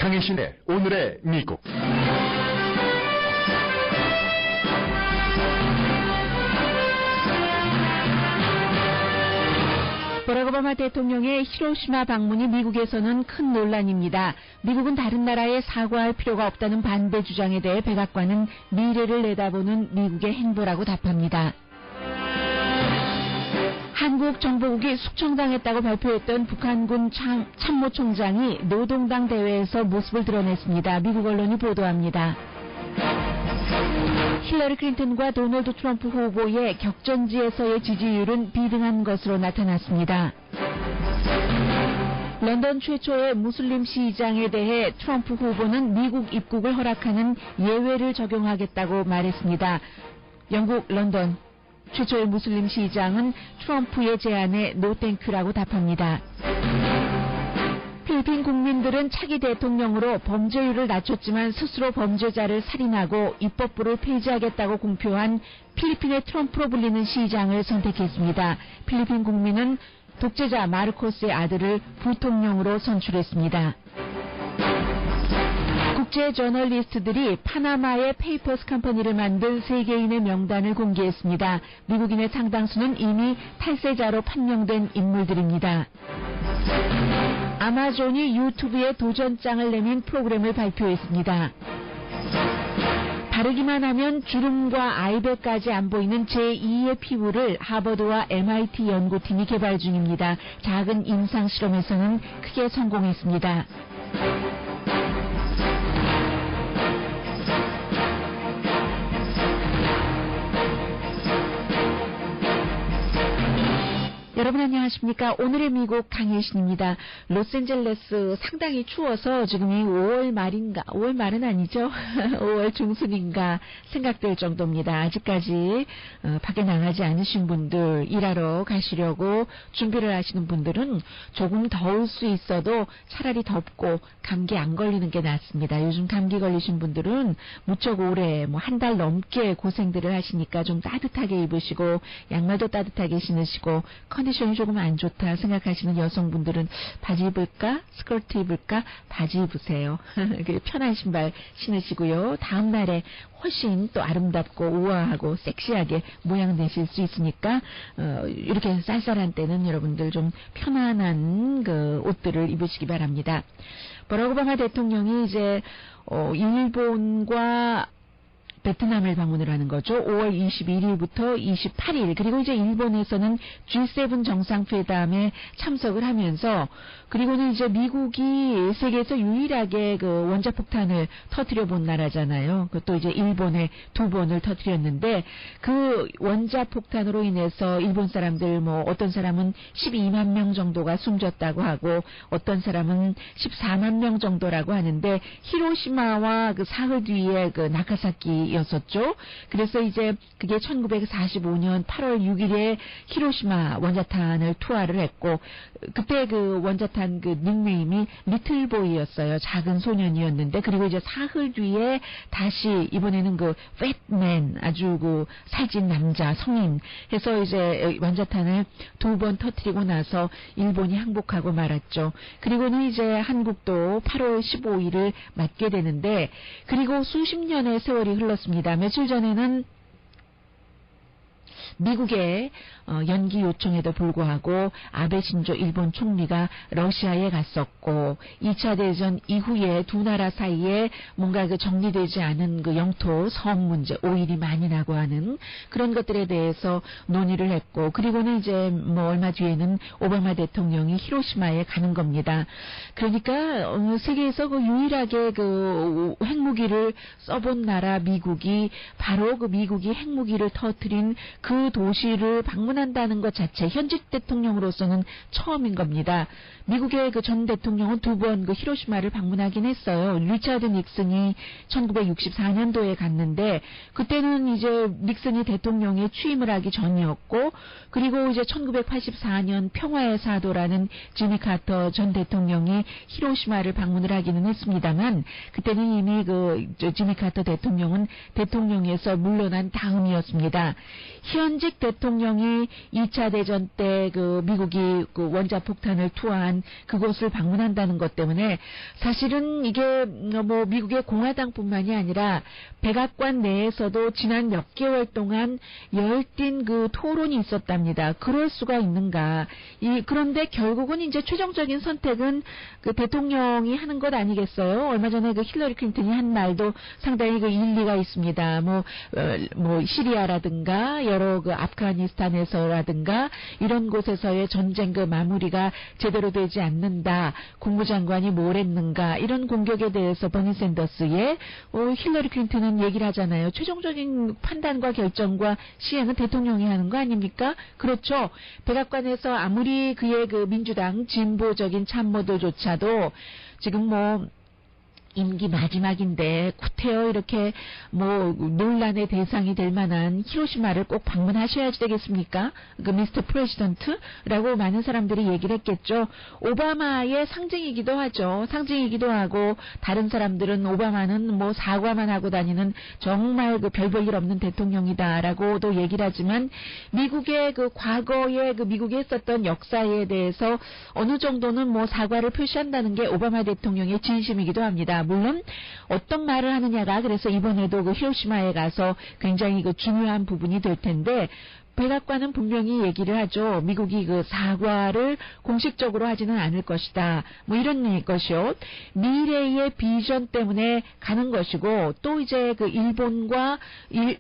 강혜신의 오늘의 미국. 버락 오바마 대통령의 히로시마 방문이 미국에서는 큰 논란입니다. 미국은 다른 나라에 사과할 필요가 없다는 반대 주장에 대해 백악관은 미래를 내다보는 미국의 행보라고 답합니다. 한국 정보국이 숙청당했다고 발표했던 북한군 참모총장이 노동당 대회에서 모습을 드러냈습니다. 미국 언론이 보도합니다. 힐러리 클린턴과 도널드 트럼프 후보의 격전지에서의 지지율은 비등한 것으로 나타났습니다. 런던 최초의 무슬림 시장에 대해 트럼프 후보는 미국 입국을 허락하는 예외를 적용하겠다고 말했습니다. 영국 런던 최초의 무슬림 시장은 트럼프의 제안에 노땡큐라고 답합니다. 필리핀 국민들은 차기 대통령으로 범죄율을 낮췄지만 스스로 범죄자를 살인하고 입법부를 폐지하겠다고 공표한 필리핀의 트럼프로 불리는 시장을 선택했습니다. 필리핀 국민은 독재자 마르코스의 아들을 부통령으로 선출했습니다. 국제 저널리스트들이 파나마의 페이퍼스 컴퍼니를 만든 세계인의 명단을 공개했습니다. 미국인의 상당수는 이미 탈세자로 판명된 인물들입니다. 아마존이 유튜브에 도전장을 내민 프로그램을 발표했습니다. 바르기만 하면 주름과 아이백까지 안 보이는 제2의 피부를 하버드와 MIT 연구팀이 개발 중입니다. 작은 임상 실험에서는 크게 성공했습니다. 여러분 안녕하십니까? 오늘의 미국 강혜신입니다. 로스앤젤레스 상당히 추워서 지금이 5월 말인가? 5월 말은 아니죠? 5월 중순인가 생각될 정도입니다. 아직까지 밖에 나가지 않으신 분들, 일하러 가시려고 준비를 하시는 분들은 조금 더울 수 있어도 차라리 덥고 감기 안 걸리는 게 낫습니다. 요즘 감기 걸리신 분들은 무척 오래 한 달 넘게 고생들을 하시니까 좀 따뜻하게 입으시고 양말도 따뜻하게 신으시고 컨디션이 조금 안 좋다 생각하시는 여성분들은 바지 입을까? 스커트 입을까? 바지 입으세요. 편한 신발 신으시고요. 다음 날에 훨씬 또 아름답고 우아하고 섹시하게 모양 내실 수 있으니까 이렇게 쌀쌀한 때는 여러분들 좀 편안한 그 옷들을 입으시기 바랍니다. 버락 오바마 대통령이 이제 일본과 베트남을 방문을 하는 거죠. 5월 21일부터 28일 그리고 이제 일본에서는 G7 정상회담에 참석을 하면서 그리고는 이제 미국이 세계에서 유일하게 그 원자폭탄을 터뜨려 본 나라잖아요. 또 이제 일본에 2번을 터뜨렸는데 그 원자폭탄으로 인해서 일본 사람들 어떤 사람은 12만 명 정도가 숨졌다고 하고 어떤 사람은 14만 명 정도라고 하는데 히로시마와 그 사흘 뒤에 그 나가사키였었죠. 그래서 이제 그게 1945년 8월 6일에 히로시마 원자탄을 투하를 했고 그때 그 원자탄 그 닉네임이 리틀보이였어요. 작은 소년이었는데 그리고 이제 사흘 뒤에 다시 이번에는 그 팻맨 아주 그 살찐 남자 성인 해서 이제 원자탄을 2번 터뜨리고 나서 일본이 항복하고 말았죠. 그리고는 이제 한국도 8월 15일을 맞게 되는데 그리고 수십 년의 세월이 흘렀습니다. 며칠 전에는 미국의 연기 요청에도 불구하고 아베 신조 일본 총리가 러시아에 갔었고 2차 대전 이후에 두 나라 사이에 뭔가 그 정리되지 않은 그 영토 섬 문제 오일이 많이 나고 하는 그런 것들에 대해서 논의를 했고 그리고는 이제 얼마 뒤에는 오바마 대통령이 히로시마에 가는 겁니다. 그러니까 세계에서 그 유일하게 그 핵무기를 써본 나라 미국이 바로 그 미국이 핵무기를 터뜨린 그 도시를 방문한다는 것 자체 현직 대통령으로서는 처음인 겁니다. 미국의 그 전 대통령은 2번 그 히로시마를 방문하긴 했어요. 리차드 닉슨이 1964년도에 갔는데 그때는 이제 닉슨이 대통령에 취임을 하기 전이었고 그리고 이제 1984년 평화의 사도라는 지미 카터 전 대통령이 히로시마를 방문을 하기는 했습니다만 그때는 이미 그 지미 카터 대통령은 대통령에서 물러난 다음이었습니다. 현 현직 대통령이 2차 대전 때 그 미국이 그 원자폭탄을 투하한 그곳을 방문한다는 것 때문에 사실은 이게 뭐 미국의 공화당뿐만이 아니라 백악관 내에서도 지난 몇 개월 동안 열띤 그 토론이 있었답니다. 그럴 수가 있는가? 그런데 결국은 이제 최종적인 선택은 그 대통령이 하는 것 아니겠어요? 얼마 전에 그 힐러리 클린턴이 한 말도 상당히 그 일리가 있습니다. 뭐 시리아라든가 여러 그 아프가니스탄에서라든가 이런 곳에서의 전쟁 그 마무리가 제대로 되지 않는다. 국무장관이 뭘 했는가? 이런 공격에 대해서 버니 샌더스의 힐러리 클린턴은 얘기를 하잖아요. 최종적인 판단과 결정과 시행은 대통령이 하는 거 아닙니까? 그렇죠. 백악관에서 아무리 그의 그 민주당 진보적인 참모들조차도 지금 뭐 임기 마지막인데 구태여 이렇게 뭐 논란의 대상이 될 만한 히로시마를 꼭 방문하셔야지 되겠습니까? 그 미스터 프레지던트라고 많은 사람들이 얘기를 했겠죠. 오바마의 상징이기도 하죠. 상징이기도 하고 다른 사람들은 오바마는 뭐 사과만 하고 다니는 정말 그 별 볼 일 없는 대통령이다라고도 얘기를 하지만 미국의 그 과거에 그 미국이 했었던 역사에 대해서 어느 정도는 뭐 사과를 표시한다는 게 오바마 대통령의 진심이기도 합니다. 물론 어떤 말을 하느냐가 그래서 이번에도 그 히로시마에 가서 굉장히 그 중요한 부분이 될 텐데 백악관은 분명히 얘기를 하죠. 미국이 그 사과를 공식적으로 하지는 않을 것이다. 뭐 이런 것이요. 미래의 비전 때문에 가는 것이고 또 이제 그 일본과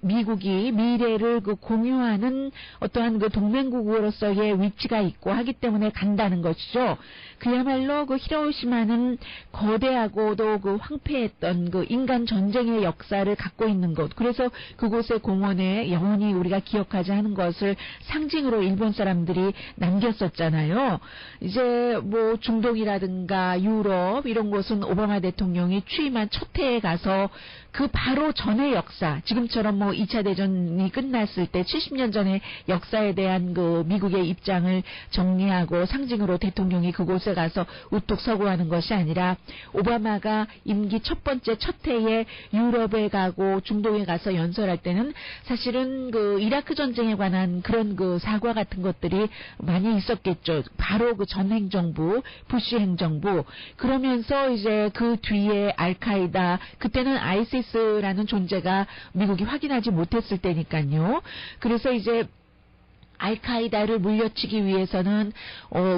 미국이 미래를 그 공유하는 어떠한 그 동맹국으로서의 위치가 있고 하기 때문에 간다는 것이죠. 그야말로 그 히로시마는 거대하고도 그 황폐했던 그 인간 전쟁의 역사를 갖고 있는 곳. 그래서 그곳의 공원에 영원히 우리가 기억하자 하는 것을 상징으로 일본 사람들이 남겼었잖아요. 이제 뭐 중동이라든가 유럽 이런 곳은 오바마 대통령이 취임한 첫 해에 가서 그 바로 전의 역사, 지금처럼 뭐 2차 대전이 끝났을 때 70년 전의 역사에 대한 그 미국의 입장을 정리하고 상징으로 대통령이 그곳에 가서 우뚝 서고 하는 것이 아니라 오바마가 임기 첫 번째 첫 해에 유럽에 가고 중동에 가서 연설할 때는 사실은 그 이라크 전쟁에 관한 그런 그 사과 같은 것들이 많이 있었겠죠. 바로 그 전 행정부, 부시 행정부. 그러면서 이제 그 뒤에 알카이다, 그때는 아이시스라는 존재가 미국이 확인하지 못했을 때니까요. 그래서 이제 알카이다를 물려치기 위해서는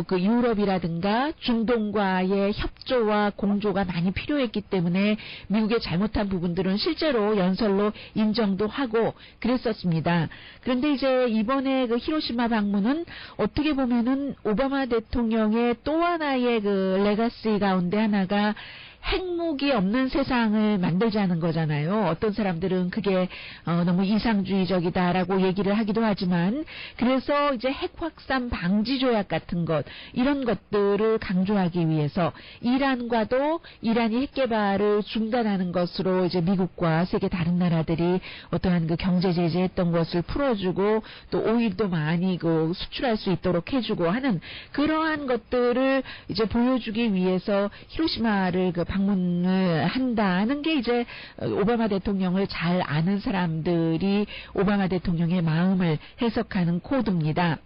그 유럽이라든가 중동과의 협조와 공조가 많이 필요했기 때문에 미국의 잘못한 부분들은 실제로 연설로 인정도 하고 그랬었습니다. 그런데 이제 이번에 그 히로시마 방문은 어떻게 보면은 오바마 대통령의 또 하나의 그 레가시 가운데 하나가 핵무기 없는 세상을 만들자는 거잖아요. 어떤 사람들은 그게 너무 이상주의적이다라고 얘기를 하기도 하지만 그래서 이제 핵 확산 방지 조약 같은 것 이런 것들을 강조하기 위해서 이란과도 이란이 핵 개발을 중단하는 것으로 이제 미국과 세계 다른 나라들이 어떠한 그 경제 제재했던 것을 풀어주고 또 오일도 많이 그 수출할 수 있도록 해주고 하는 그러한 것들을 이제 보여주기 위해서 히로시마를 그 방문을 한다는 게 이제 오바마 대통령을 잘 아는 사람들이 오바마 대통령의 마음을 해석하는 코드입니다.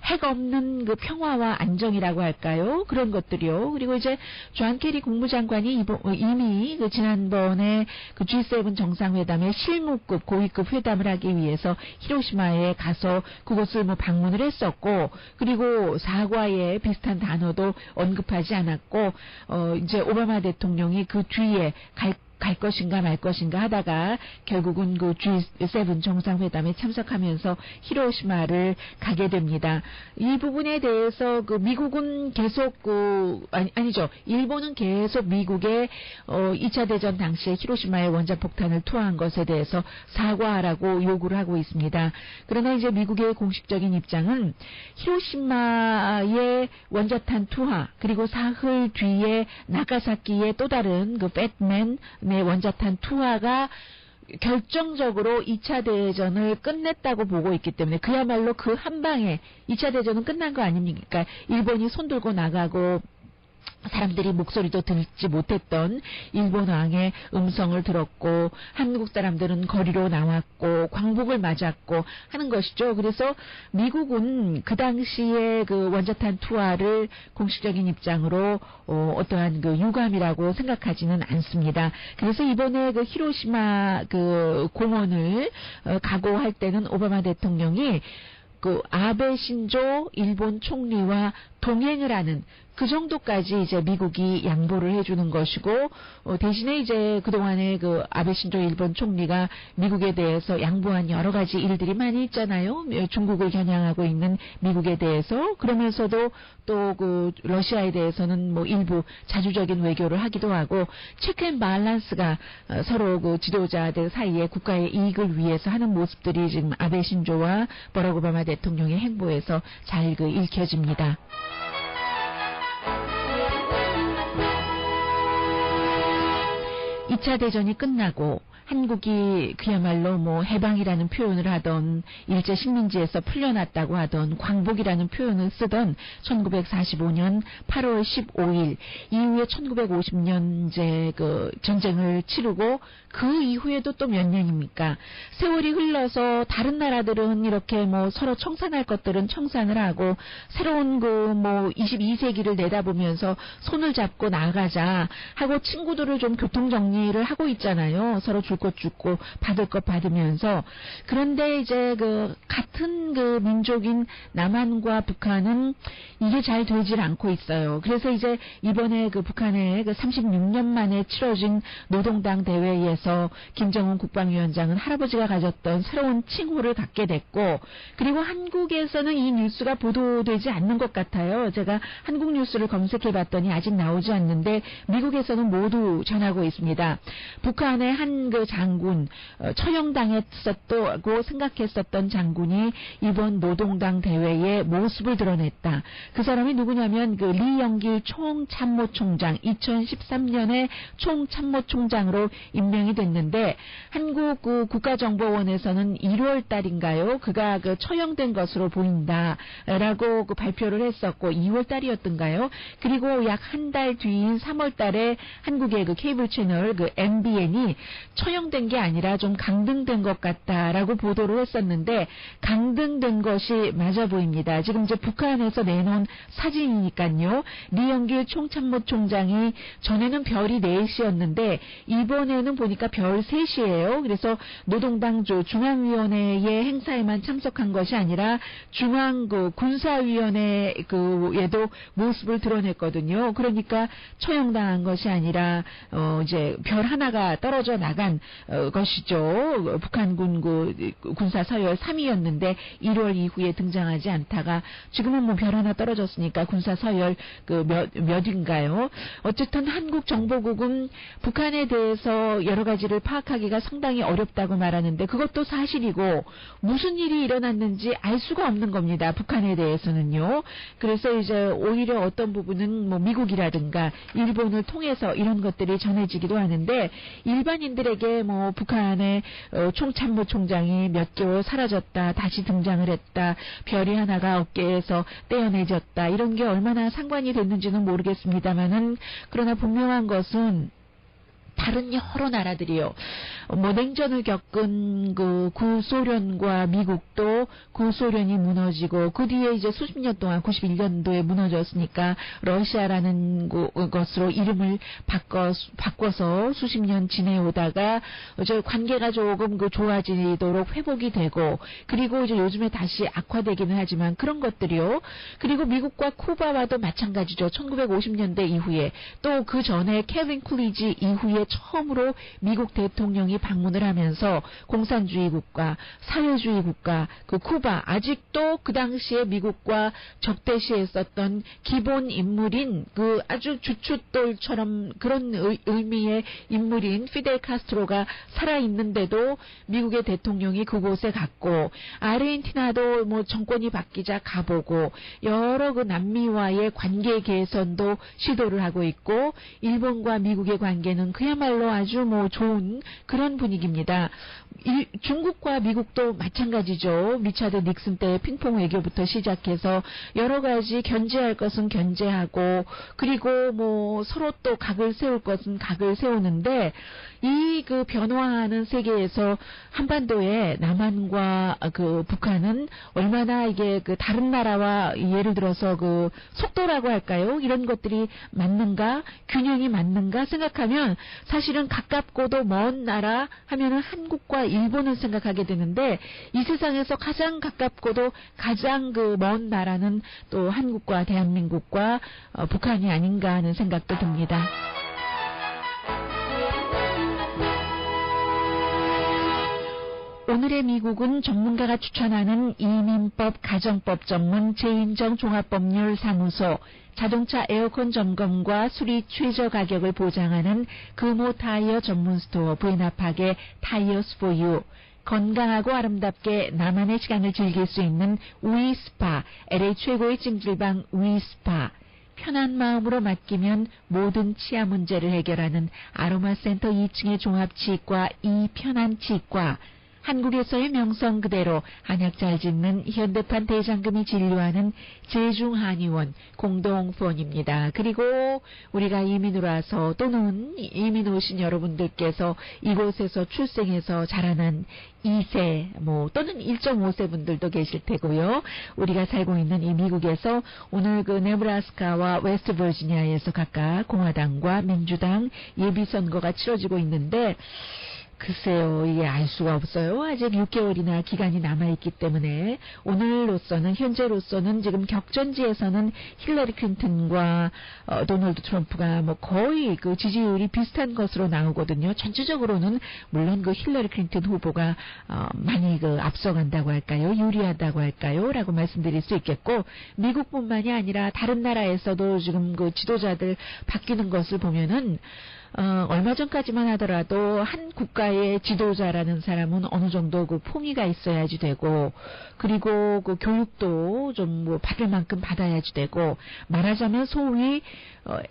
핵 없는 그 평화와 안정이라고 할까요? 그런 것들이요. 그리고 이제 존 케리 국무장관이 이미 그 지난번에 그 G7 정상회담의 실무급 고위급 회담을 하기 위해서 히로시마에 가서 그곳을 뭐 방문을 했었고 그리고 사과에 비슷한 단어도 언급하지 않았고 이제 오바마 대통령이 그 뒤에 갈 것인가 말 것인가 하다가 결국은 그 G7 정상회담에 참석하면서 히로시마를 가게 됩니다. 이 부분에 대해서 그 미국은 계속 아니죠. 일본은 계속 미국의 2차 대전 당시에 히로시마에 원자폭탄을 투하한 것에 대해서 사과하라고 요구를 하고 있습니다. 그러나 이제 미국의 공식적인 입장은 히로시마의 원자탄 투하 그리고 사흘 뒤에 나가사키의 또 다른 그 배트맨 원자탄 투하가 결정적으로 2차 대전을 끝냈다고 보고 있기 때문에 그야말로 그 한 방에 2차 대전은 끝난 거 아닙니까? 일본이 손들고 나가고 사람들이 목소리도 듣지 못했던 일본 왕의 음성을 들었고 한국 사람들은 거리로 나왔고 광복을 맞았고 하는 것이죠. 그래서 미국은 그 당시에 그 원자탄 투하를 공식적인 입장으로 어떠한 그 유감이라고 생각하지는 않습니다. 그래서 이번에 그 히로시마 그 공원을 가고 할 때는 오바마 대통령이 그 아베 신조 일본 총리와 동행을 하는 그 정도까지 이제 미국이 양보를 해주는 것이고 대신에 이제 그동안에 그 아베 신조 일본 총리가 미국에 대해서 양보한 여러 가지 일들이 많이 있잖아요. 중국을 겨냥하고 있는 미국에 대해서 그러면서도 또 그 러시아에 대해서는 뭐 일부 자주적인 외교를 하기도 하고 체크 앤 밸런스가 서로 그 지도자들 사이에 국가의 이익을 위해서 하는 모습들이 지금 아베 신조와 버락 오바마 대통령의 행보에서 잘 그 읽혀집니다. 2차 대전이 끝나고 한국이 그야말로 뭐 해방이라는 표현을 하던 일제 식민지에서 풀려났다고 하던 광복이라는 표현을 쓰던 1945년 8월 15일 이후에 1950년 이제 그 전쟁을 치르고 그 이후에도 또 몇 년입니까? 세월이 흘러서 다른 나라들은 이렇게 뭐 서로 청산할 것들은 청산을 하고 새로운 그 뭐 22세기를 내다보면서 손을 잡고 나가자 하고 친구들을 좀 교통 정리를 하고 있잖아요. 서로 줄 것 주고 받을 것 받으면서. 그런데 이제 그 같은 그 민족인 남한과 북한은 이게 잘 되질 않고 있어요. 그래서 이제 이번에 그 북한의 그 36년 만에 치러진 노동당 대회에서 김정은 국방위원장은 할아버지가 가졌던 새로운 칭호를 갖게 됐고, 그리고 한국에서는 이 뉴스가 보도되지 않는 것 같아요. 제가 한국 뉴스를 검색해 봤더니 아직 나오지 않는데 미국에서는 모두 전하고 있습니다. 북한의 한 그 장군, 처형당했었다고 생각했었던 장군이 이번 노동당 대회에 모습을 드러냈다. 그 사람이 누구냐면 그 리영길 총참모총장, 2013년에 총참모총장으로 임명이 됐는데 한국 그 국가정보원에서는 1월 달인가요? 그가 그 처형된 것으로 보인다라고 그 발표를 했었고 2월 달이었던가요? 그리고 약 한 달 뒤인 3월 달에 한국의 그 케이블 채널 그 MBN이 처형된 게 아니라 좀 강등된 것 같다라고 보도를 했었는데 강등된 것이 맞아 보입니다. 지금 이제 북한에서 내놓은 사진이니까요. 리영길 총참모총장이 전에는 별이 4시였는데 이번에는 보니까 별 3시예요. 그래서 노동당 중앙위원회의 행사에만 참석한 것이 아니라 중앙 그 군사위원회에도 모습을 드러냈거든요. 그러니까 처형당한 것이 아니라 이제 별 하나가 떨어져 나간 것이죠. 북한군 군사 서열 3위였는데 1월 이후에 등장하지 않다가 지금은 뭐 별 하나 떨어졌으니까 군사 서열 그 몇인가요? 어쨌든 한국 정보국은 북한에 대해서 여러 가지를 파악하기가 상당히 어렵다고 말하는데 그것도 사실이고 무슨 일이 일어났는지 알 수가 없는 겁니다. 북한에 대해서는요. 그래서 이제 오히려 어떤 부분은 뭐 미국이라든가 일본을 통해서 이런 것들이 전해지기도 하는데 일반인들에게 뭐 북한의 총참모총장이 몇 개월 사라졌다, 다시 등장을 했다, 별이 하나가 어깨에서 떼어내졌다, 이런 게 얼마나 상관이 됐는지는 모르겠습니다만은 그러나 분명한 것은 다른 여러 나라들이요. 뭐 냉전을 겪은 그 구소련과 미국도 구소련이 무너지고 그 뒤에 이제 수십 년 동안 91년도에 무너졌으니까 러시아라는 것으로 이름을 바꿔서 수십 년 지내오다가 이제 관계가 조금 그 좋아지도록 회복이 되고 그리고 이제 요즘에 다시 악화되기는 하지만 그런 것들이요. 그리고 미국과 쿠바와도 마찬가지죠. 1950년대 이후에 또 그 전에 케빈 쿨리지 이후에 처음으로 미국 대통령이 방문을 하면서 공산주의 국가, 사회주의 국가, 그 쿠바, 아직도 그 당시에 미국과 적대시했었던 기본 인물인 그 아주 주춧돌처럼 그런 의미의 인물인 피델 카스트로가 살아있는데도 미국의 대통령이 그곳에 갔고 아르헨티나도 뭐 정권이 바뀌자 가보고 여러 그 남미와의 관계 개선도 시도를 하고 있고 일본과 미국의 관계는 그야말로 그야말로 아주 뭐 좋은 그런 분위기입니다. 중국과 미국도 마찬가지죠. 리차드 닉슨 때의 핑퐁 외교부터 시작해서 여러 가지 견제할 것은 견제하고 그리고 뭐 서로 또 각을 세울 것은 각을 세우는데 이 그 변화하는 세계에서 한반도에 남한과 그 북한은 얼마나 이게 그 다른 나라와 예를 들어서 그 속도라고 할까요? 이런 것들이 맞는가? 균형이 맞는가 생각하면 사실은 가깝고도 먼 나라 하면은 한국과 일본을 생각하게 되는데 이 세상에서 가장 가깝고도 가장 그 먼 나라는 또 한국과 대한민국과 북한이 아닌가 하는 생각도 듭니다. 오늘의 미국은 전문가가 추천하는 이민법 가정법 전문 제인정 종합법률사무소, 자동차 에어컨 점검과 수리 최저 가격을 보장하는 금호 타이어 전문 스토어 부에나팍의 타이어스 포 유, 건강하고 아름답게 나만의 시간을 즐길 수 있는 위스파, LA 최고의 찜질방 위스파, 편한 마음으로 맡기면 모든 치아 문제를 해결하는 아로마센터 2층의 종합치과 이편한치과, 한국에서의 명성 그대로 한약 잘 짓는 현대판 대장금이 진료하는 제중한의원 공동후원입니다. 그리고 우리가 이민으로 와서 또는 이민 오신 여러분들께서 이곳에서 출생해서 자라난 2세 또는 1.5세 분들도 계실 테고요. 우리가 살고 있는 이 미국에서 오늘 그 네브라스카와 웨스트 버지니아에서 각각 공화당과 민주당 예비선거가 치러지고 있는데 글쎄요, 이게 알 수가 없어요. 아직 6개월이나 기간이 남아있기 때문에 오늘로서는 현재로서는 지금 격전지에서는 힐러리 클린턴과 도널드 트럼프가 거의 그 지지율이 비슷한 것으로 나오거든요. 전체적으로는 물론 그 힐러리 클린턴 후보가 많이 그 앞서간다고 할까요? 유리하다고 할까요? 라고 말씀드릴 수 있겠고 미국뿐만이 아니라 다른 나라에서도 지금 그 지도자들 바뀌는 것을 보면은 얼마 전까지만 하더라도 한 국가의 지도자라는 사람은 어느 정도 그 품위가 있어야지 되고, 그리고 그 교육도 좀 받을 만큼 받아야지 되고, 말하자면 소위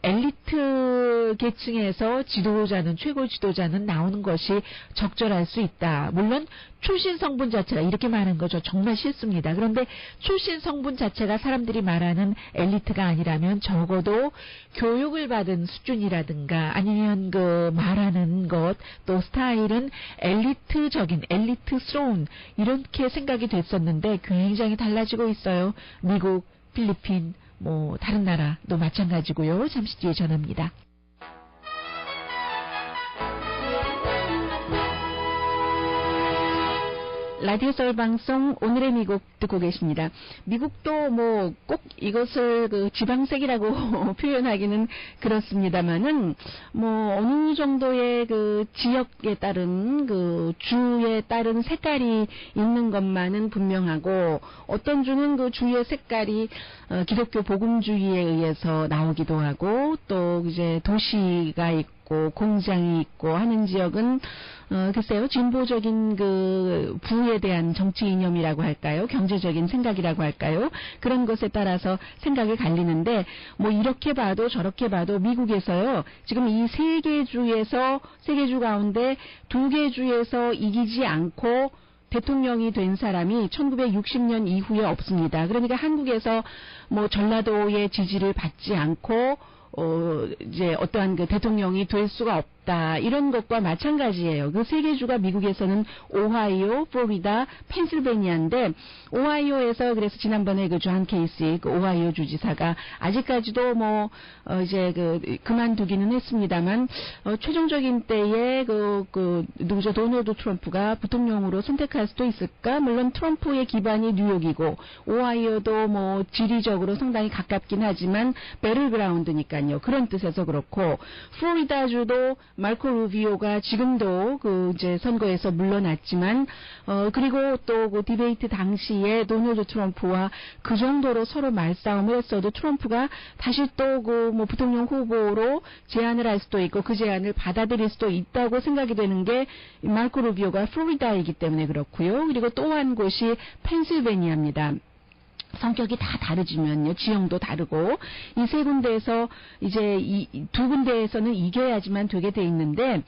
엘리트 계층에서 지도자는, 최고 지도자는 나오는 것이 적절할 수 있다. 물론 출신 성분 자체가 이렇게 말하는 거죠. 정말 싫습니다. 그런데 출신 성분 자체가 사람들이 말하는 엘리트가 아니라면 적어도 교육을 받은 수준이라든가 아니면 그 말하는 것 또 스타일은 엘리트적인, 엘리트스러운 이렇게 생각이 됐었는데 굉장히 달라지고 있어요. 미국, 필리핀, 다른 나라도 마찬가지고요. 잠시 뒤에 전합니다. 라디오 서울 방송 오늘의 미국 듣고 계십니다. 미국도 꼭 이것을 그 지방색이라고 표현하기는 그렇습니다만은 어느 정도의 그 지역에 따른 그 주에 따른 색깔이 있는 것만은 분명하고 어떤 주는 그 주의 색깔이 기독교 복음주의에 의해서 나오기도 하고 또 이제 도시가 있고 공장이 있고 하는 지역은 글쎄요, 진보적인 그 부에 대한 정치 이념이라고 할까요? 경제적인 생각이라고 할까요? 그런 것에 따라서 생각이 갈리는데, 이렇게 봐도 저렇게 봐도 미국에서요, 지금 이 세 개 주에서, 세 개 주 가운데 두 개 주에서 이기지 않고 대통령이 된 사람이 1960년 이후에 없습니다. 그러니까 한국에서 전라도의 지지를 받지 않고, 이제 어떠한 그 대통령이 될 수가 없다. 이런 것과 마찬가지예요. 그 세 개 주가 미국에서는 오하이오, 플로리다, 펜실베니아인데 오하이오에서 그래서 지난번에 그 존 케이시 그 오하이오 주지사가 아직까지도 이제 그만두기는 했습니다만 최종적인 때에 누구죠? 도널드 트럼프가 부통령으로 선택할 수도 있을까? 물론 트럼프의 기반이 뉴욕이고 오하이오도 지리적으로 상당히 가깝긴 하지만 배틀그라운드니까요. 그런 뜻에서 그렇고 플로리다주도 마르코 루비오가 지금도 이제 선거에서 물러났지만 그리고 또 그 디베이트 당시에 도널드 트럼프와 그 정도로 서로 말싸움을 했어도 트럼프가 다시 또 부통령 후보로 제안을 할 수도 있고 그 제안을 받아들일 수도 있다고 생각이 되는 게 마르코 루비오가 플로리다이기 때문에 그렇고요. 그리고 또 한 곳이 펜실베니아입니다. 성격이 다 다르지만요. 지형도 다르고 이 세 군데에서 이제 이 두 군데에서는 이겨야지만 되게 돼 있는데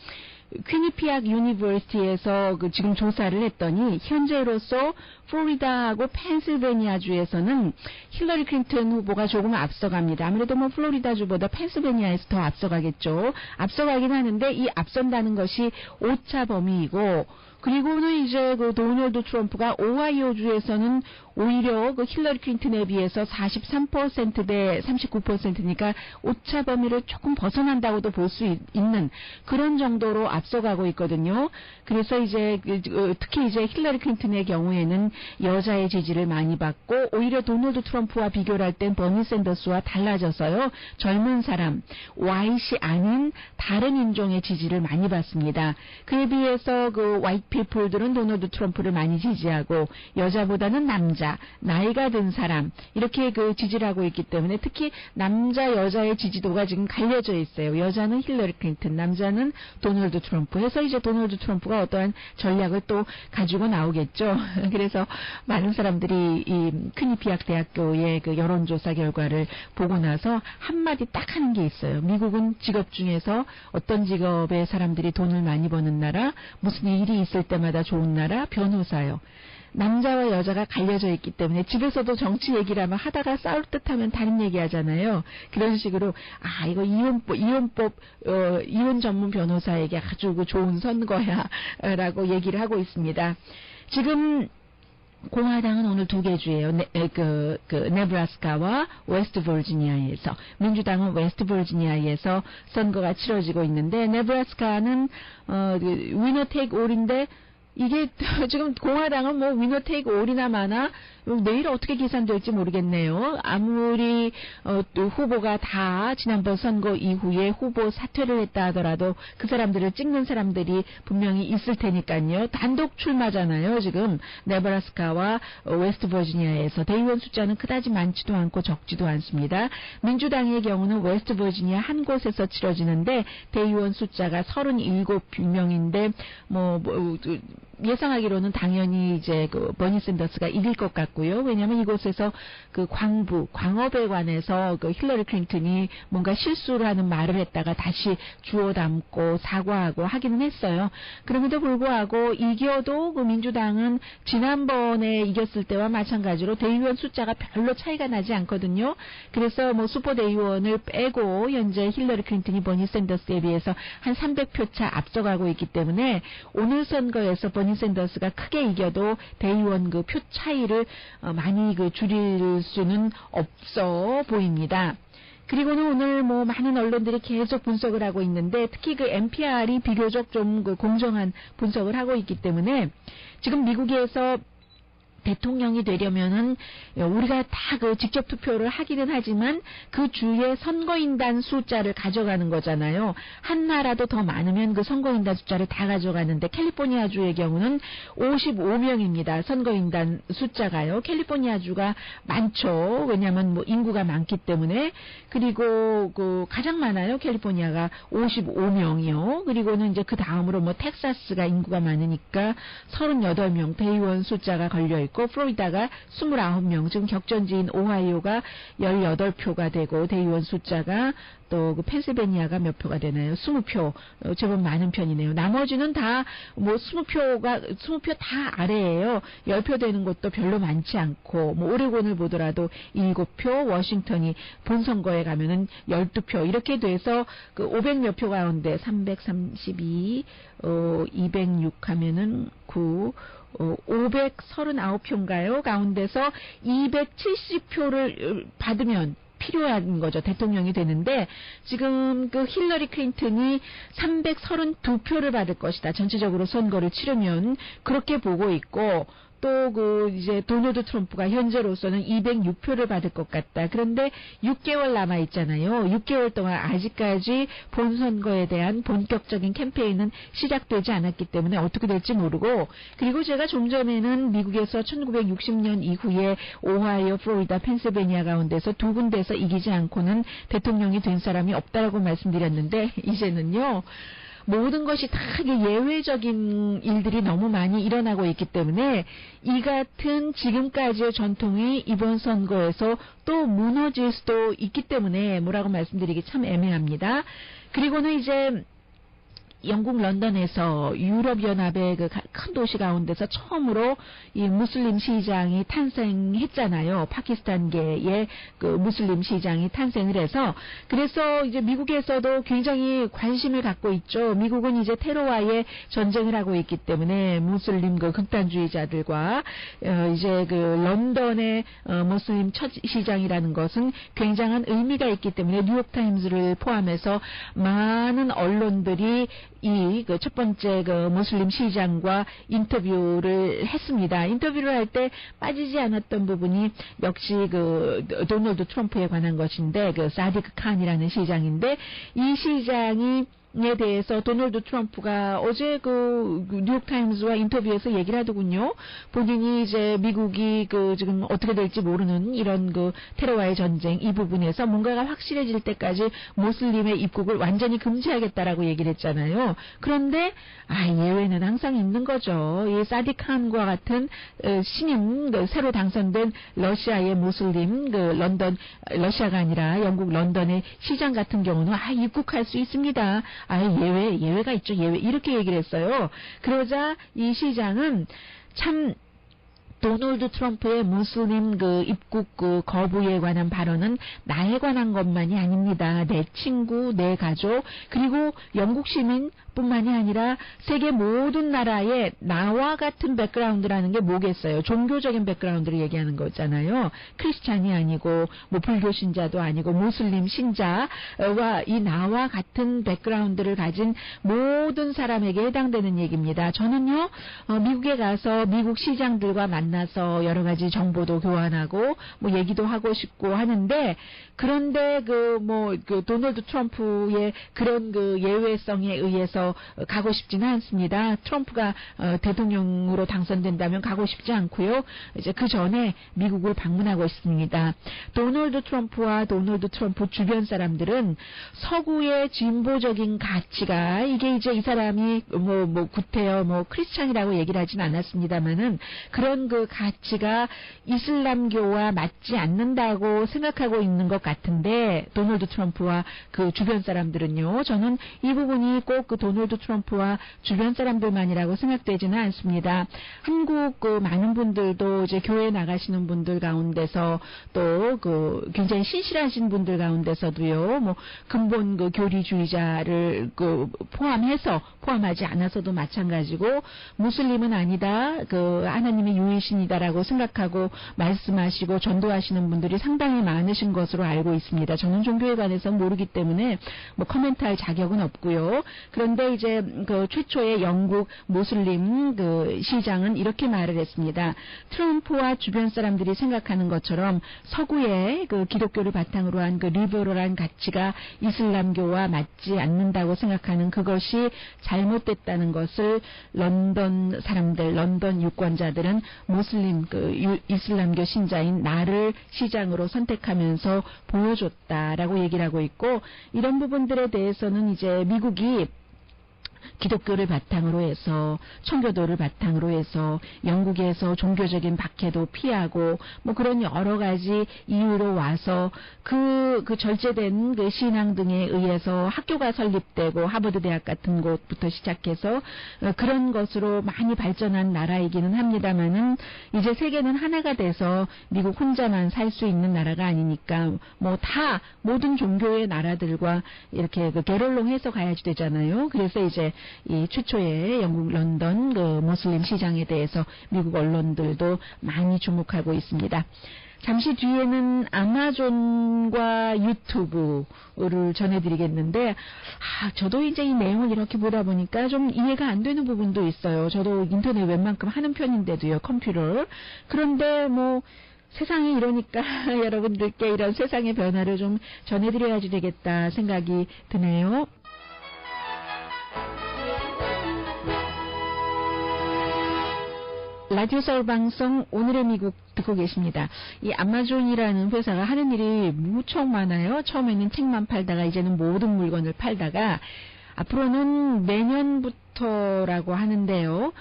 퀴니피악 유니버시티에서 지금 조사를 했더니 현재로서 플로리다하고 펜실베니아주에서는 힐러리 클린턴 후보가 조금 앞서갑니다. 아무래도 뭐 플로리다주보다 펜실베니아에서 더 앞서가겠죠. 앞서가긴 하는데 이 앞선다는 것이 오차 범위이고 그리고는 이제 도널드 트럼프가 오하이오주에서는 오히려 힐러리 클린턴에 비해서 43%대 39%니까 오차 범위를 조금 벗어난다고도 볼 수 있는 그런 정도로 앞서가고 있거든요. 그래서 이제 특히 이제 힐러리 클린턴의 경우에는 여자의 지지를 많이 받고 오히려 도널드 트럼프와 비교를 할 땐 버니 샌더스와 달라져서요. 젊은 사람, white이 아닌 다른 인종의 지지를 많이 받습니다. 그에 비해서 white people들은 도널드 트럼프를 많이 지지하고 여자보다는 남자, 나이가 든 사람 이렇게 지지를 하고 있기 때문에 특히 남자, 여자의 지지도가 지금 갈려져 있어요. 여자는 힐러리 클린턴, 남자는 도널드 트럼프 해서 이제 도널드 트럼프가 어떠한 전략을 또 가지고 나오겠죠. 그래서 많은 사람들이 이 퀴니피악 대학교의 여론조사 결과를 보고 나서 한마디 딱 하는 게 있어요. 미국은 직업 중에서 어떤 직업의 사람들이 돈을 많이 버는 나라, 무슨 일이 있을 때마다 좋은 나라, 변호사요. 남자와 여자가 갈려져 있기 때문에 집에서도 정치 얘기를 하면 하다가 싸울 듯하면 다른 얘기 하잖아요. 그런 식으로 이거 이혼 전문 변호사에게 아주 좋은 선거야라고 얘기를 하고 있습니다. 지금 공화당은 오늘 두 개 주예요. 네브라스카와 웨스트 버지니아에서, 민주당은 웨스트 버지니아에서 선거가 치러지고 있는데 네브라스카는 위너 테이크 올인데 이게 지금 공화당은 뭐 위너 테이크 올이나 마나 내일 어떻게 계산될지 모르겠네요. 아무리 후보가 다 지난번 선거 이후에 후보 사퇴를 했다 하더라도 그 사람들을 찍는 사람들이 분명히 있을 테니까요. 단독 출마잖아요. 지금 네브라스카와 웨스트 버지니아에서 대의원 숫자는 그다지 많지도 않고 적지도 않습니다. 민주당의 경우는 웨스트 버지니아 한 곳에서 치러지는데 대의원 숫자가 37명인데 예상하기로는 당연히 이제 버니 샌더스가 이길 것 같고요. 왜냐하면 이곳에서 광업에 관해서 힐러리 클린턴이 뭔가 실수를 하는 말을 했다가 다시 주워 담고 사과하고 하기는 했어요. 그럼에도 불구하고 이겨도 민주당은 지난번에 이겼을 때와 마찬가지로 대의원 숫자가 별로 차이가 나지 않거든요. 그래서 슈퍼 대의원을 빼고 현재 힐러리 클린턴이 버니 샌더스에 비해서 한 300표 차 앞서가고 있기 때문에 오늘 선거에서 버니 샌더스가 크게 이겨도 대의원 표 차이를 많이 줄일 수는 없어 보입니다. 그리고는 오늘 많은 언론들이 계속 분석을 하고 있는데 특히 NPR이 비교적 좀 공정한 분석을 하고 있기 때문에 지금 미국에서 대통령이 되려면은 우리가 다 직접 투표를 하기는 하지만 그 주에 선거인단 숫자를 가져가는 거잖아요. 한 나라도 더 많으면 그 선거인단 숫자를 다 가져가는데 캘리포니아주의 경우는 55명입니다. 선거인단 숫자가요. 캘리포니아주가 많죠. 왜냐하면 인구가 많기 때문에. 그리고 가장 많아요. 캘리포니아가 55명이요. 그리고는 이제 그 다음으로 텍사스가 인구가 많으니까 38명 대의원 숫자가 걸려 있고 플로리다가 29명, 지금 격전지인 오하이오가 18표가 되고 대의원 숫자가 또 펜실베니아가 몇 표가 되나요? 20표, 제법 많은 편이네요. 나머지는 다 20표 다 아래예요. 10표 되는 것도 별로 많지 않고 오레곤을 보더라도 7표, 워싱턴이 본선거에 가면은 12표 이렇게 돼서 500몇 표 가운데 332, 206 하면은 9, 539표인가요? 가운데서 270표를 받으면 필요한 거죠. 대통령이 되는데 지금 힐러리 클린턴이 332표를 받을 것이다. 전체적으로 선거를 치르면 그렇게 보고 있고 또 이제 도널드 트럼프가 현재로서는 206표를 받을 것 같다. 그런데 6개월 남아 있잖아요. 6개월 동안 아직까지 본선거에 대한 본격적인 캠페인은 시작되지 않았기 때문에 어떻게 될지 모르고 그리고 제가 좀 전에는 미국에서 1960년 이후에 오하이오, 플로리다, 펜실베니아 가운데서 두 군데에서 이기지 않고는 대통령이 된 사람이 없다라고 말씀드렸는데 이제는요. 모든 것이 다 예외적인 일들이 너무 많이 일어나고 있기 때문에 이 같은 지금까지의 전통이 이번 선거에서 또 무너질 수도 있기 때문에 뭐라고 말씀드리기 참 애매합니다. 그리고는 이제 영국 런던에서 유럽연합의 그 큰 도시 가운데서 처음으로 이 무슬림 시장이 탄생했잖아요. 파키스탄계의 그 무슬림 시장이 탄생을 해서 그래서 이제 미국에서도 굉장히 관심을 갖고 있죠. 미국은 이제 테러와의 전쟁을 하고 있기 때문에 무슬림 그 극단주의자들과 이제 그 런던의 무슬림 첫 시장이라는 것은 굉장한 의미가 있기 때문에 뉴욕타임즈를 포함해서 많은 언론들이 이 그 첫 번째 그 무슬림 시장과 인터뷰를 했습니다. 인터뷰를 할 때 빠지지 않았던 부분이 역시 그 도널드 트럼프에 관한 것인데 그 사디크 칸이라는 시장인데 이 시장이 에 대해서 도널드 트럼프가 어제 그 뉴욕타임즈와 인터뷰에서 얘기를 하더군요. 본인이 이제 미국이 그 지금 어떻게 될지 모르는 이런 그 테러와의 전쟁 이 부분에서 뭔가가 확실해질 때까지 무슬림의 입국을 완전히 금지하겠다라고 얘기를 했잖아요. 그런데 예외는 항상 있는 거죠. 이 사디칸과 같은 신임 새로 당선된 러시아의 무슬림 그 런던 러시아가 아니라 영국 런던의 시장 같은 경우는 입국할 수 있습니다. 예외가 있죠. 예외. 이렇게 얘기를 했어요. 그러자 이 시장은 참 도널드 트럼프의 무슬림 그 입국 그 거부에 관한 발언은 나에 관한 것만이 아닙니다. 내 친구, 내 가족, 그리고 영국 시민뿐만이 아니라 세계 모든 나라의 나와 같은 백그라운드라는 게 뭐겠어요? 종교적인 백그라운드를 얘기하는 거잖아요. 크리스찬이 아니고 뭐 불교 신자도 아니고 무슬림 신자와 이 나와 같은 백그라운드를 가진 모든 사람에게 해당되는 얘기입니다. 저는요 미국에 가서 미국 시장들과 만나서 여러 가지 정보도 교환하고 뭐 얘기도 하고 싶고 하는데 그런데 그 도널드 트럼프의 그런 그 예외성에 의해서 가고 싶지는 않습니다. 트럼프가 대통령으로 당선된다면 가고 싶지 않고요. 이제 그 전에 미국을 방문하고 있습니다. 도널드 트럼프와 도널드 트럼프 주변 사람들은 서구의 진보적인 가치가 이게 이제 이 사람이 구태여 크리스찬이라고 얘기를 하진 않았습니다만은 그런 그 가치가 이슬람교와 맞지 않는다고 생각하고 있는 것 같은데 도널드 트럼프와 그 주변 사람들은요. 저는 이 부분이 꼭 그 도널드 트럼프와 주변 사람들만이라고 생각되지는 않습니다. 한국 그 많은 분들도 이제 교회 나가시는 분들 가운데서 또 그 굉장히 신실하신 분들 가운데서도요. 근본 그 교리주의자를 그 포함하지 않아서도 마찬가지고 무슬림은 아니다. 그 하나님의 유일신이다라고 생각하고 말씀하시고 전도하시는 분들이 상당히 많으신 것으로 알고 있습니다. 저는 종교에 관해서 모르기 때문에 코멘트할 자격은 없고요. 그런데 이제 그 최초의 영국 무슬림 그 시장은 이렇게 말을 했습니다. 트럼프와 주변 사람들이 생각하는 것처럼 서구의 그 기독교를 바탕으로 한 그 리버럴한 가치가 이슬람교와 맞지 않는다고 생각하는 그것이 잘못됐다는 것을 런던 사람들, 런던 유권자들은 무슬림 그 이슬람교 신자인 나를 시장으로 선택하면서 보여줬다라고 얘기를 하고 있고 이런 부분들에 대해서는 이제 미국이 기독교를 바탕으로 해서 청교도를 바탕으로 해서 영국에서 종교적인 박해도 피하고 그런 여러 가지 이유로 와서 그 절제된 그 신앙 등에 의해서 학교가 설립되고 하버드 대학 같은 곳부터 시작해서 그런 것으로 많이 발전한 나라이기는 합니다만은 이제 세계는 하나가 돼서 미국 혼자만 살 수 있는 나라가 아니니까 다 모든 종교의 나라들과 이렇게 그 게롤롱해서 가야지 되잖아요. 그래서 이제 이 최초의 영국 런던 그 무슬림 시장에 대해서 미국 언론들도 많이 주목하고 있습니다. 잠시 뒤에는 아마존과 유튜브를 전해드리겠는데, 저도 이제 이 내용을 이렇게 보다 보니까 좀 이해가 안 되는 부분도 있어요. 저도 인터넷 웬만큼 하는 편인데도요, 컴퓨터를. 그런데 세상이 이러니까 여러분들께 이런 세상의 변화를 좀 전해드려야지 되겠다 생각이 드네요. 라디오 서울 방송 오늘의 미국 듣고 계십니다. 이 아마존이라는 회사가 하는 일이 무척 많아요. 처음에는 책만 팔다가 이제는 모든 물건을 팔다가 앞으로는 내년부터라고 하는데요.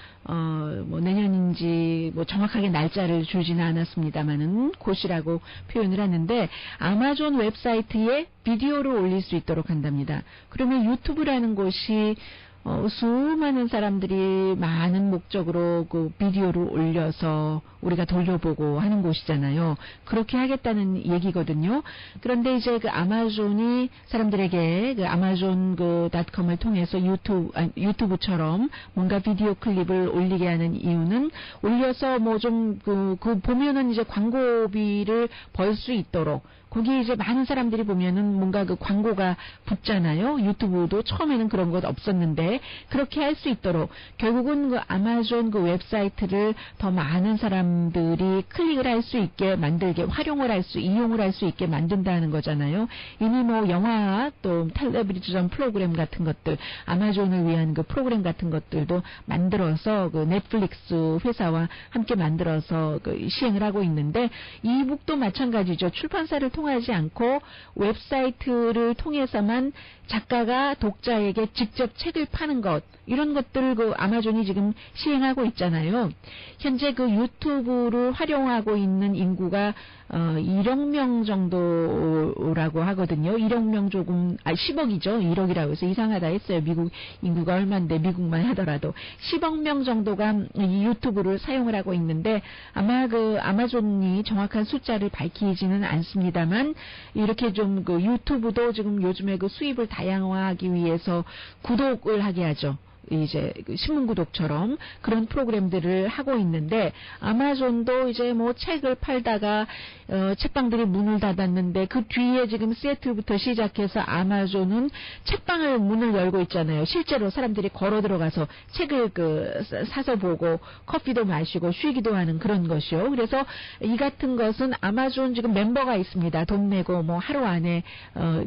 뭐 내년인지 뭐 정확하게 날짜를 주지는 않았습니다만은 곧이라고 표현을 하는데 아마존 웹사이트에 비디오를 올릴 수 있도록 한답니다. 그러면 유튜브라는 곳이 수많은 사람들이 많은 목적으로 그 비디오를 올려서 우리가 돌려보고 하는 곳이잖아요. 그렇게 하겠다는 얘기거든요. 그런데 이제 그 아마존이 사람들에게 그 아마존 그 닷컴을 통해서 유튜브처럼 뭔가 비디오 클립을 올리게 하는 이유는 올려서 뭐 좀 그 보면은 이제 광고비를 벌 수 있도록 거기 이제 많은 사람들이 보면은 뭔가 그 광고가 붙잖아요. 유튜브도 처음에는 그런 것 없었는데 그렇게 할 수 있도록 결국은 그 아마존 그 웹사이트를 더 많은 사람들이 클릭을 할 수 있게 만들게 이용을 할 수 있게 만든다는 거잖아요. 이미 뭐 영화 또 텔레비전 프로그램 같은 것들 아마존을 위한 그 프로그램 같은 것들도 만들어서 그 넷플릭스 회사와 함께 만들어서 그 시행을 하고 있는데 이북도 마찬가지죠. 출판사를 통하지 않고 웹사이트를 통해서만 작가가 독자에게 직접 책을 파는 것 이런 것들을 그 아마존이 지금 시행하고 있잖아요. 현재 그 유튜브를 활용하고 있는 인구가 1억 명 정도라고 하거든요. 1억 명 10억이죠. 1억이라고 해서 이상하다 했어요. 미국 인구가 얼마인데 미국만 하더라도 10억 명 정도가 이 유튜브를 사용을 하고 있는데 아마 그 아마존이 정확한 숫자를 밝히지는 않습니다만 이렇게 좀 그 유튜브도 지금 요즘에 그 수입을 다양화하기 위해서 구독을 하게 하죠. 이제 신문 구독처럼 그런 프로그램들을 하고 있는데 아마존도 이제 뭐 책을 팔다가 책방들이 문을 닫았는데 그 뒤에 지금 시애틀부터 시작해서 아마존은 책방을 문을 열고 있잖아요. 실제로 사람들이 걸어 들어가서 책을 사서 보고 커피도 마시고 쉬기도 하는 그런 것이요. 그래서 이 같은 것은 아마존 지금 멤버가 있습니다. 돈 내고 뭐 하루 안에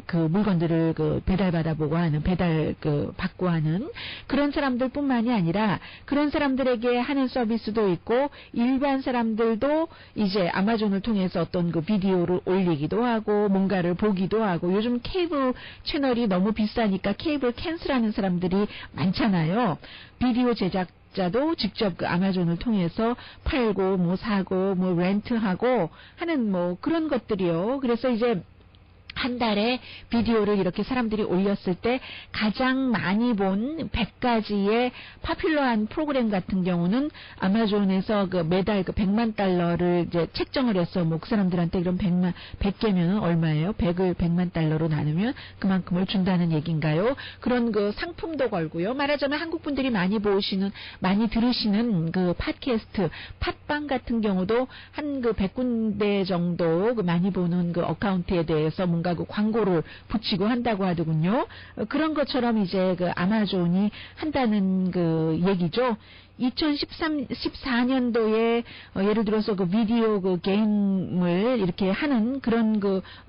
그 물건들을 배달받아 보고 하는 배달 받고 하는 그런 사람들뿐만이 아니라 그런 사람들에게 하는 서비스도 있고 일반 사람들도 이제 아마존을 통해서 어떤 그 비디오를 올리기도 하고 뭔가를 보기도 하고 요즘 케이블 채널이 너무 비싸니까 케이블 캔슬하는 사람들이 많잖아요. 비디오 제작자도 직접 그 아마존을 통해서 팔고 뭐 사고 뭐 렌트하고 하는 뭐 그런 것들이요. 그래서 이제 한 달에 비디오를 이렇게 사람들이 올렸을 때 가장 많이 본 100가지의 파퓰러한 프로그램 같은 경우는 아마존에서 매달 100만 달러를 이제 책정을 해서 뭐 그 사람들한테 그럼 100개면은 얼마예요? 100을 100만 달러로 나누면 그만큼을 준다는 얘기인가요? 그런 상품도 걸고요. 말하자면 한국 분들이 많이 들으시는 팟캐스트, 팟빵 같은 경우도 한 100군데 정도 많이 보는 어카운트에 대해서 뭔가 광고를 붙이고 한다고 하더군요. 그런 것처럼 이제 아마존이 한다는 얘기죠. 2014년도에 예를 들어서 비디오 게임을 이렇게 하는 그런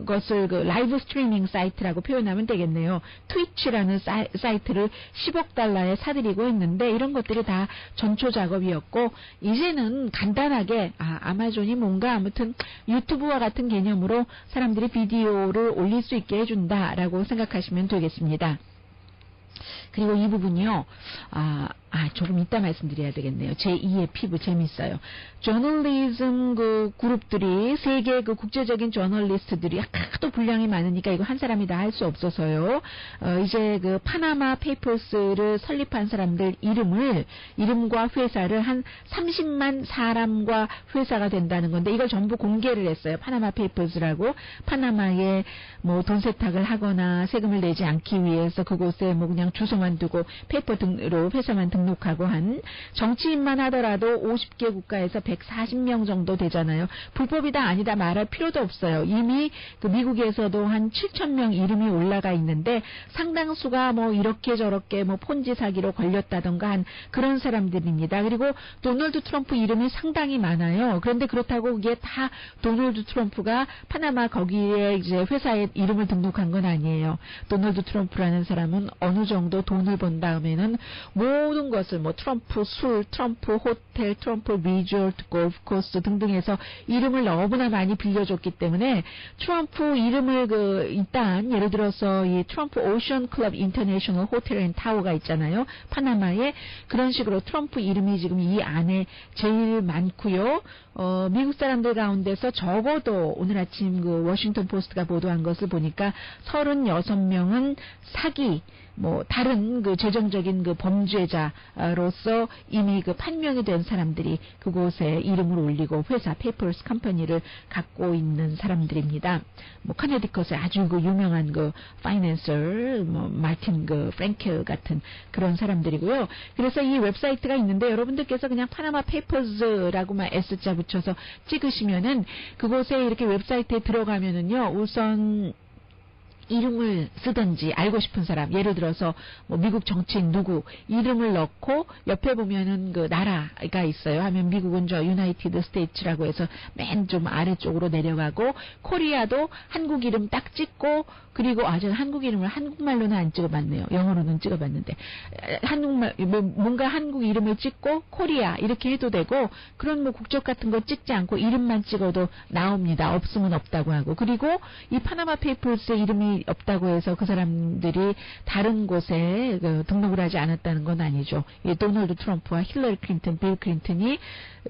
것을 라이브 스트리밍 사이트라고 표현하면 되겠네요. 트위치라는 사이트를 10억 달러에 사들이고 있는데 이런 것들이 다 전초 작업이었고 이제는 간단하게 아마존이 뭔가 아무튼 유튜브와 같은 개념으로 사람들이 비디오를 올릴 수 있게 해준다라고 생각하시면 되겠습니다. 그리고 이 부분이요. 조금 이따 말씀드려야 되겠네요. 제2의 피부 재밌어요. 저널리즘 그룹들이 세계 국제적인 저널리스트들이 하도 분량이 많으니까 이거 한 사람이 다 할 수 없어서요. 이제 파나마 페이퍼스를 설립한 사람들 이름과 회사를 한 30만 사람과 회사가 된다는 건데 이걸 전부 공개를 했어요. 파나마 페이퍼스라고 파나마에 뭐 돈 세탁을 하거나 세금을 내지 않기 위해서 그곳에 뭐 그냥 주소만 두고 페이퍼 등으로 회사만 등록하고 한 정치인만 하더라도 50개 국가에서 140명 정도 되잖아요. 불법이다 아니다 말할 필요도 없어요. 이미 미국에서도 한 7,000명 이름이 올라가 있는데 상당수가 뭐 이렇게 저렇게 뭐 폰지 사기로 걸렸다던가 한 그런 사람들입니다. 그리고 도널드 트럼프 이름이 상당히 많아요. 그런데 그렇다고 그게 다 도널드 트럼프가 파나마 거기에 이제 회사에 이름을 등록한 건 아니에요. 도널드 트럼프라는 사람은 어느 정도 돈을 번 다음에는 모든 것을 뭐 트럼프 술, 트럼프 호텔, 트럼프 리조트, 골프코스 등등 해서 이름을 너무나 많이 빌려줬기 때문에 트럼프 이름을 일단 예를 들어서 이 트럼프 오션 클럽 인터내셔널 호텔 앤 타워가 있잖아요. 파나마에 그런 식으로 트럼프 이름이 지금 이 안에 제일 많고요. 미국 사람들 가운데서 적어도 오늘 아침 그 워싱턴 포스트가 보도한 것을 보니까 36명은 사기, 뭐 다른 그 재정적인 그 범죄자로서 이미 그 판명이 된 사람들이 그곳에 이름을 올리고 회사 페이퍼스 컴퍼니를 갖고 있는 사람들입니다. 뭐 커네디컷의 아주 그 유명한 그 파이낸서 뭐 마틴 그 프랭크 같은 그런 사람들이고요. 그래서 이 웹사이트가 있는데 여러분들께서 그냥 파나마 페이퍼스라고만 S자 붙여서 찍으시면은 그곳에 이렇게 웹사이트에 들어가면은요. 우선 이름을 쓰든지 알고 싶은 사람, 예를 들어서 뭐 미국 정치인 누구 이름을 넣고 옆에 보면은 그 나라가 있어요. 하면 미국은 저 유나이티드 스테이츠라고 해서 맨 좀 아래쪽으로 내려가고 코리아도 한국 이름 딱 찍고 그리고 저는 한국 이름을 한국말로는 안 찍어봤네요. 영어로는 찍어봤는데 한국말 뭔가 한국 이름을 찍고 코리아 이렇게 해도 되고 그런 뭐 국적 같은 거 찍지 않고 이름만 찍어도 나옵니다. 없으면 없다고 하고 그리고 이 파나마 페이퍼스의 이름이 없다고 해서 그 사람들이 다른 곳에 등록을 하지 않았다는 건 아니죠. 이 도널드 트럼프와 힐러리 클린턴, 빌 클린턴이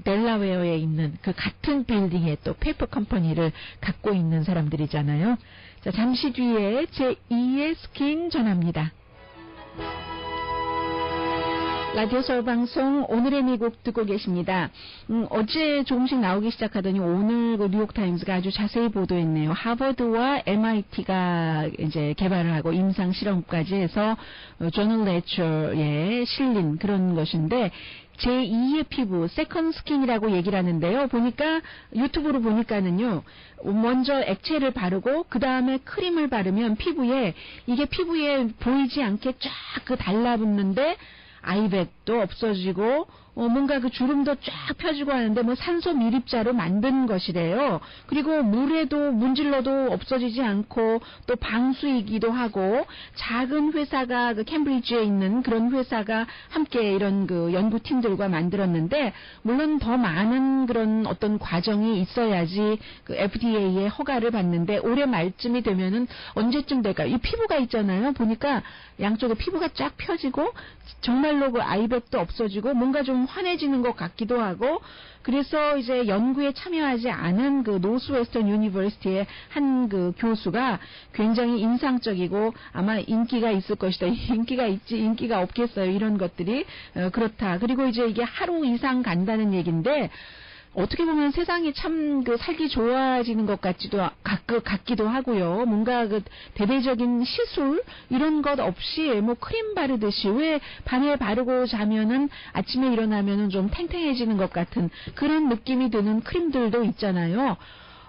델라웨어에 있는 그 같은 빌딩에 또 페이퍼 컴퍼니를 갖고 있는 사람들이잖아요. 자, 잠시 뒤에 제2의 스킨 전합니다. 라디오 서울 방송 오늘의 미국 듣고 계십니다. 어제 조금씩 나오기 시작하더니 오늘 그 뉴욕 타임즈가 아주 자세히 보도했네요. 하버드와 MIT가 이제 개발을 하고 임상 실험까지 해서 저널 내처에 실린 그런 것인데 제2의 피부, 세컨 스킨이라고 얘기를 하는데요. 보니까 유튜브로 보니까는요. 먼저 액체를 바르고 그 다음에 크림을 바르면 이게 피부에 보이지 않게 쫙 그 달라붙는데 아이백도 없어지고 뭔가 그 주름도 쫙 펴지고 하는데 뭐 산소 밀입자로 만든 것이래요. 그리고 물에도 문질러도 없어지지 않고 또 방수이기도 하고 작은 회사가 그 캠브리지에 있는 그런 회사가 함께 이런 그 연구팀들과 만들었는데 물론 더 많은 그런 어떤 과정이 있어야지 그 FDA의 허가를 받는데 올해 말쯤이 되면은 언제쯤 될까요? 이 피부가 있잖아요. 보니까 양쪽에 피부가 쫙 펴지고 정말로 그 아이백도 없어지고 뭔가 좀 환해지는 것 같기도 하고 그래서 이제 연구에 참여하지 않은 그 노스웨스턴 유니버시티의 한 그 교수가 굉장히 인상적이고 아마 인기가 있을 것이다. 인기가 있지 인기가 없겠어요. 이런 것들이 그렇다. 그리고 이제 이게 하루 이상 간다는 얘기인데 어떻게 보면 세상이 참 그 살기 좋아지는 것 같기도 하고요. 뭔가 그 대대적인 시술 이런 것 없이 뭐 크림 바르듯이 왜 밤에 바르고 자면은 아침에 일어나면은 좀 탱탱해지는 것 같은 그런 느낌이 드는 크림들도 있잖아요.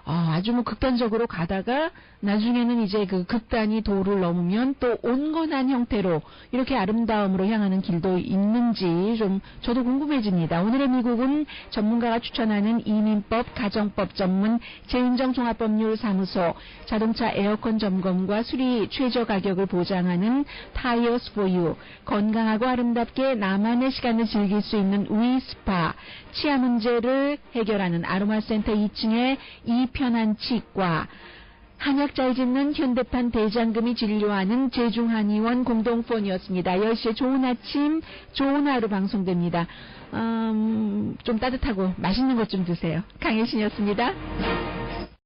아주 뭐 극단적으로 가다가 나중에는 이제 그 극단이 도를 넘으면 또 온건한 형태로 이렇게 아름다움으로 향하는 길도 있는지 좀 저도 궁금해집니다. 오늘의 미국은 전문가가 추천하는 이민법, 가정법 전문 재인정종합법률사무소, 자동차 에어컨 점검과 수리 최저 가격을 보장하는 타이어스 포유, 건강하고 아름답게 나만의 시간을 즐길 수 있는 위스파, 치아 문제를 해결하는 아로마센터 2층에 이편한 치과, 한약 잘 짓는 현대판 대장금이 진료하는 제중한의원 공동폰이었습니다. 10시에 좋은 아침, 좋은 하루 방송됩니다. 좀 따뜻하고 맛있는 것 좀 드세요. 강혜신이었습니다.